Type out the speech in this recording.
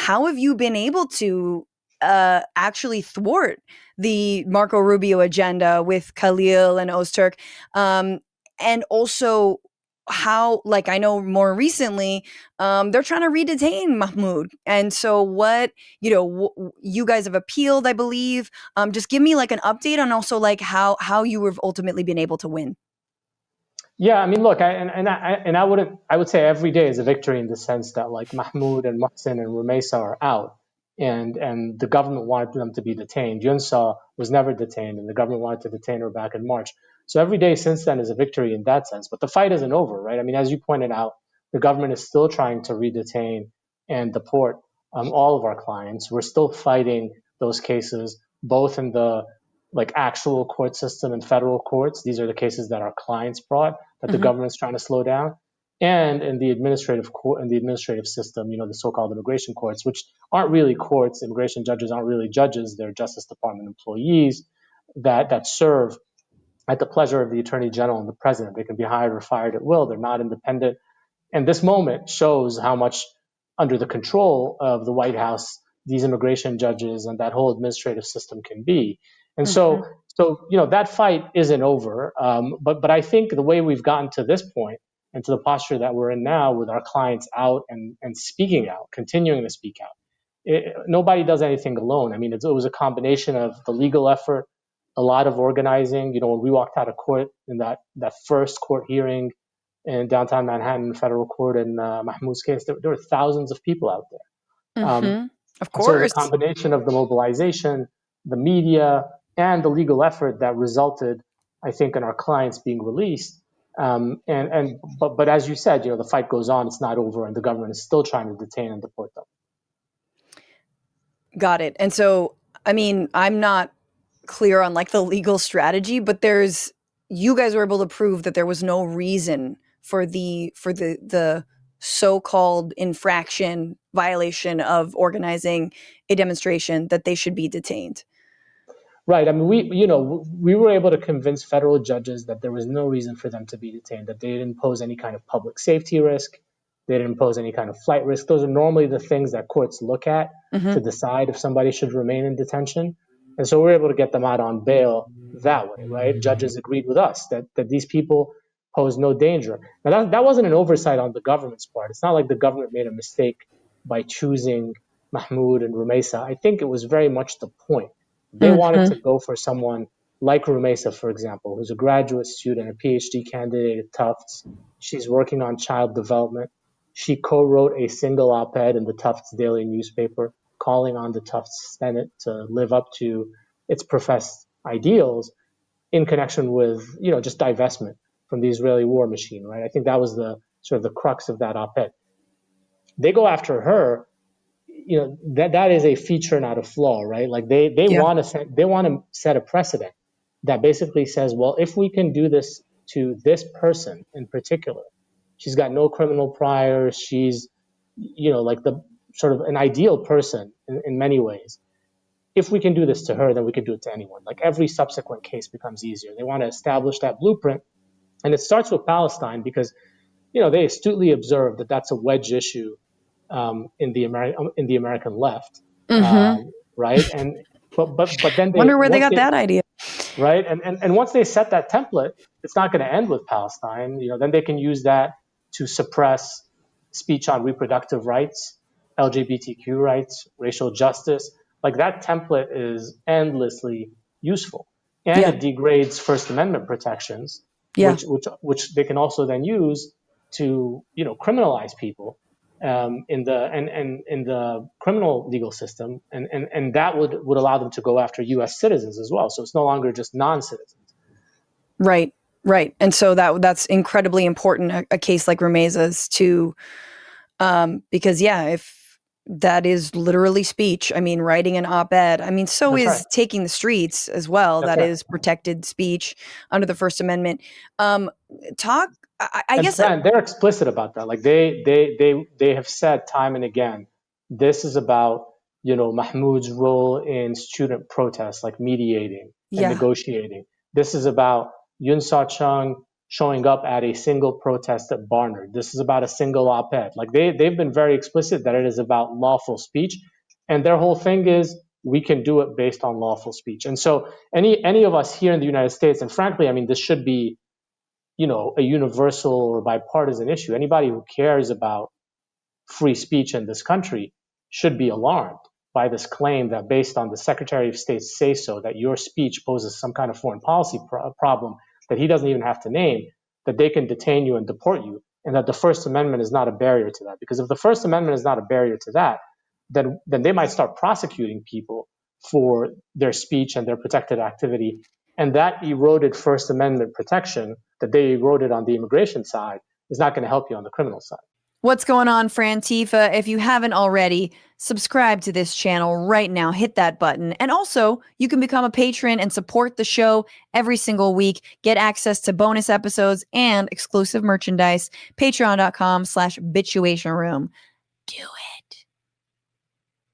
how have you been able to actually thwart the Marco Rubio agenda with Khalil and Öztürk? And also how, like, I know more recently, they're trying to re-detain Mahmoud. And so what, you guys have appealed, I believe. Just give me like an update on also like how you have ultimately been able to win. Yeah, I mean, look, I would say every day is a victory in the sense that like Mahmoud and Mohsen and Rümeysa are out, and the government wanted them to be detained. Yunseo was never detained, and the government wanted to detain her back in March. So every day since then is a victory in that sense. But the fight isn't over, right? I mean, as you pointed out, the government is still trying to re-detain and deport all of our clients. We're still fighting those cases, both in the like actual court system and federal courts. These are the cases that our clients brought that the government's trying to slow down, and in the administrative court, in the administrative system, the so-called immigration courts, which aren't really courts. Immigration judges aren't really judges; they're Justice Department employees that serve at the pleasure of the Attorney General and the President. They can be hired or fired at will. They're not independent. And this moment shows how much under the control of the White House these immigration judges and that whole administrative system can be. And so that fight isn't over. But I think the way we've gotten to this point and to the posture that we're in now with our clients out and speaking out, continuing to speak out, nobody does anything alone. I mean, it was a combination of the legal effort, a lot of organizing. When we walked out of court in that first court hearing in downtown Manhattan federal court in Mahmoud's case, there were thousands of people out there. Of course. So it was a combination of the mobilization, the media, and the legal effort that resulted, I think, in our clients being released. But as you said, the fight goes on. It's not over, and the government is still trying to detain and deport them. Got it. And so, I mean, I'm not clear on like the legal strategy, but you guys were able to prove that there was no reason for the so-called infraction violation of organizing a demonstration that they should be detained. Right. I mean, we were able to convince federal judges that there was no reason for them to be detained, that they didn't pose any kind of public safety risk. They didn't pose any kind of flight risk. Those are normally the things that courts look at to decide if somebody should remain in detention. And so we're able to get them out on bail that way, right? Judges agreed with us that these people pose no danger. Now, that wasn't an oversight on the government's part. It's not like the government made a mistake by choosing Mahmoud and Rümeysa. I think it was very much the point. They wanted to go for someone like Rümeysa, for example, who's a graduate student, a PhD candidate at Tufts. She's working on child development. She co-wrote a single op-ed in the Tufts daily newspaper calling on the Tufts Senate to live up to its professed ideals in connection with, just divestment from the Israeli war machine, right? I think that was the sort of the crux of that op-ed. They go after her. That is a feature, not a flaw, right? Like they want to set a precedent that basically says, well, if we can do this to this person in particular, she's got no criminal priors, she's like the sort of an ideal person in many ways. If we can do this to her, then we can do it to anyone. Like every subsequent case becomes easier. They want to establish that blueprint, and it starts with Palestine because they astutely observed that that's a wedge issue in the American left, right? And but then they wonder where they got that idea, right? And once they set that template, it's not going to end with Palestine. Then they can use that to suppress speech on reproductive rights, LGBTQ rights, racial justice. Like that template is endlessly useful, and it degrades First Amendment protections, which they can also then use to criminalize people in the criminal legal system, and that would allow them to go after U.S. citizens as well. So it's no longer just non-citizens. Right. And so that's incredibly important, a case like Rümeysa's too, because if that is literally speech. I mean, writing an op-ed. I mean, so That's is right. taking the streets as well. That's that right. is protected speech under the First Amendment. I guess Fran, they're explicit about that. Like they have said time and again, this is about Mahmoud's role in student protests, like mediating and negotiating. This is about Yunseo Chung showing up at a single protest at Barnard. This is about a single op-ed. Like they've been very explicit that it is about lawful speech. And their whole thing is we can do it based on lawful speech. And so any of us here in the United States, and frankly, I mean, this should be, a universal or bipartisan issue. Anybody who cares about free speech in this country should be alarmed by this claim that based on the Secretary of State's say so, that your speech poses some kind of foreign policy problem that he doesn't even have to name, that they can detain you and deport you, and that the First Amendment is not a barrier to that. Because if the First Amendment is not a barrier to that, then they might start prosecuting people for their speech and their protected activity. And that eroded First Amendment protection that they eroded on the immigration side is not going to help you on the criminal side. What's going on, Frantifa? If you haven't already, subscribe to this channel right now. Hit that button. And also, you can become a patron and support the show every single week. Get access to bonus episodes and exclusive merchandise. Patreon.com/Bitchuation Room. Do it.